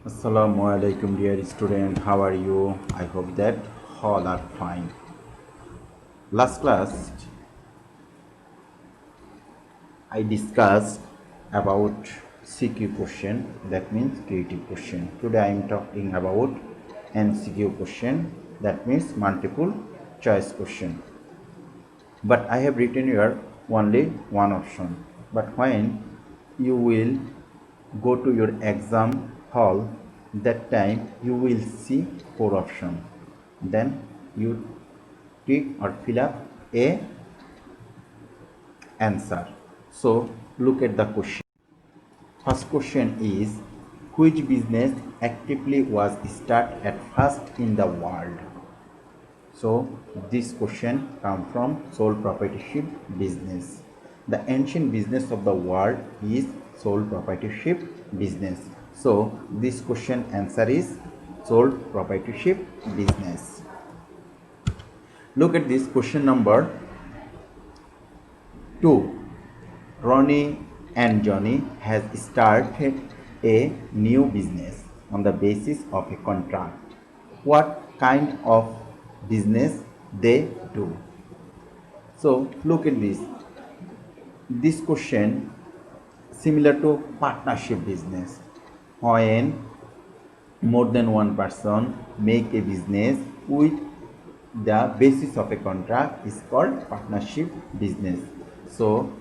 Assalamu alaikum dear student, how are you? I hope that all are fine. Last class I discussed about CQ question, that means creative question. Today I am talking about MCQ question, that means multiple choice question. But I have written here only one option. But when you will go to your exam hall, that time you will see four options. Then you tick or fill up a answer. So look at the question. First question is, which business actively was started at first in the world? So this question comes from sole proprietorship business. The ancient business of the world is sole proprietorship business. So this question answer is sole proprietorship business. Look at this question number 2. Ronnie and Johnny has started a new business on the basis of a contract. What kind of business they do? So look at this. This question similar to partnership business. When more than one person make a business with the basis of a contract is called partnership business. So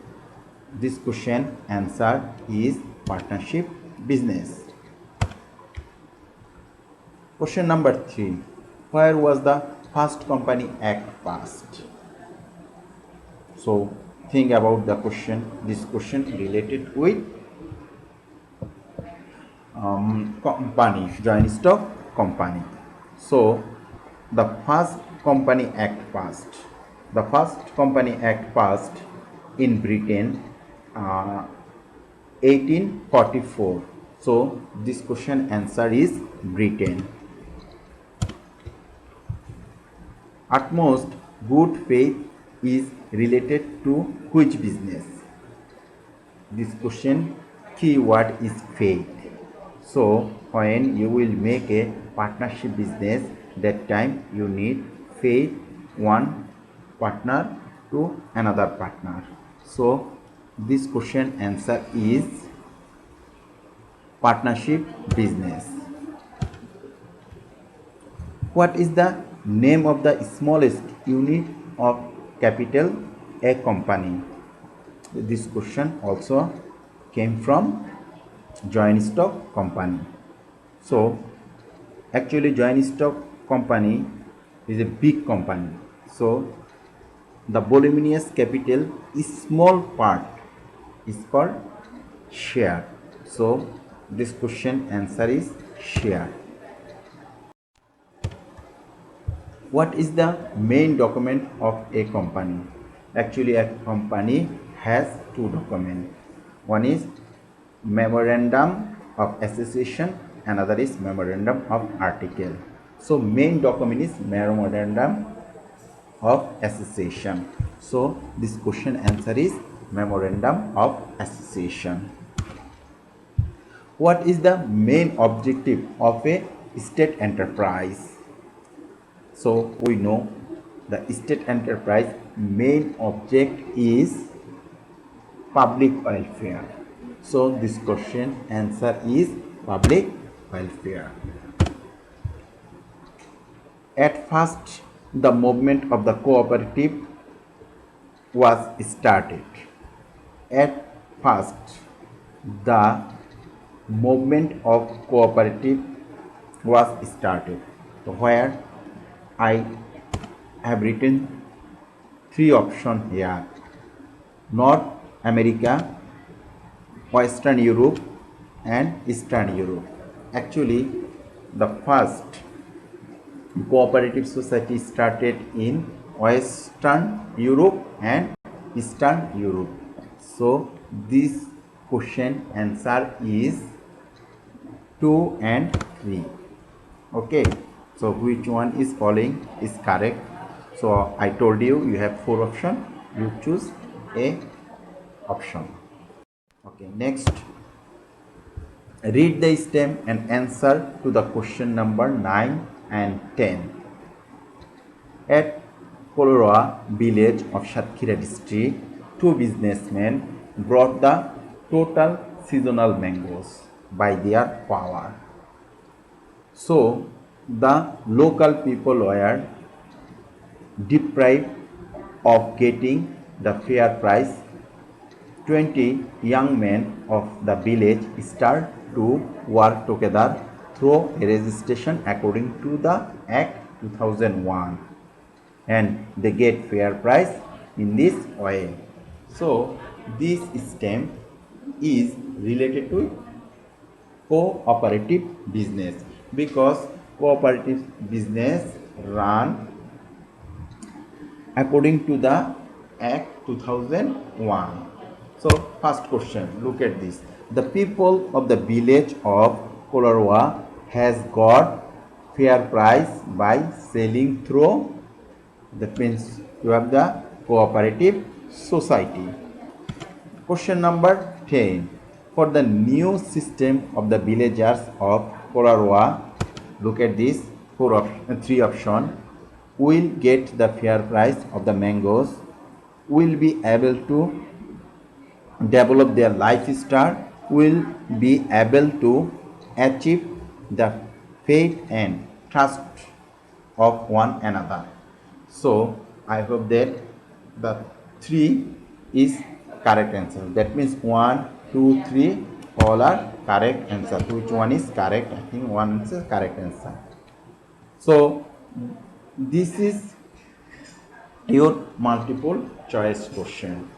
this question answer is partnership business. Question number 3. Where was the first Company Act passed? So think about the question. This question related with company, joint stock company. So the first Company Act passed. The first Company Act passed in Britain 1844. So this question answer is Britain. Utmost good faith is related to which business? This question keyword is faith. So when you will make a partnership business, that time you need faith one partner to another partner. So this question answer is partnership business. What is the name of the smallest unit of capital a company? This question also came from joint stock company. So actually joint stock company is a big company. So the voluminous capital is small part is called share. So this question answer is share. What is the main document of a company? Actually a company has two documents. One is memorandum of association, another is memorandum of article. So main document is memorandum of association. So this question answer is memorandum of association. What is the main objective of a state enterprise? So we know the state enterprise main object is public welfare. So this question answer is public welfare. At first the movement of the cooperative was started. At first the movement of cooperative was started. So where I have written three options here: North America, Western Europe and Eastern Europe. Actually the first cooperative society started in Western Europe and Eastern Europe. So this question answer is 2 and 3. Okay, so which one is following is correct? So I told you you have four options, you choose a option. Okay, next Read the stem and answer to the question number 9 and 10. At Koloroa village of Satkira district, two businessmen brought the total seasonal mangoes by their power. So the local people were deprived of getting the fair price. 20 young men of the village start to work together through a registration according to the Act 2001, and they get fair price in this way. So this stem is related to cooperative business, because cooperative business run according to the Act 2001. So first question, look at this. The people of the village of Kolarwa has got fair price by selling through, that means you have the cooperative society. Question number 10. For the new system of the villagers of Kolarwa, look at this, three options. Will get the fair price of the mangoes, will be able to develop their lifestyle, will be able to achieve the faith and trust of one another. So I hope that the 3 is correct answer. That means 1, 2, 3 all are correct answer. Which one is correct? I think 1 is correct answer. So this is your multiple choice question.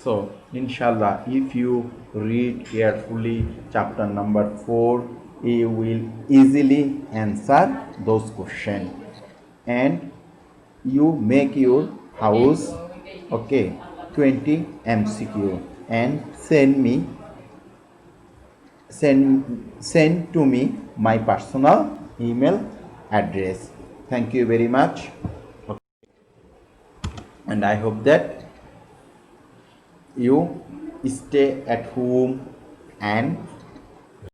So inshallah, if you read carefully chapter number 4, you will easily answer those questions, and you make your house, okay, 20 MCQ, and send to me my personal email address. Thank you very much, and I hope that you stay at home and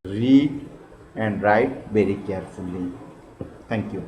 read and write very carefully. Thank you.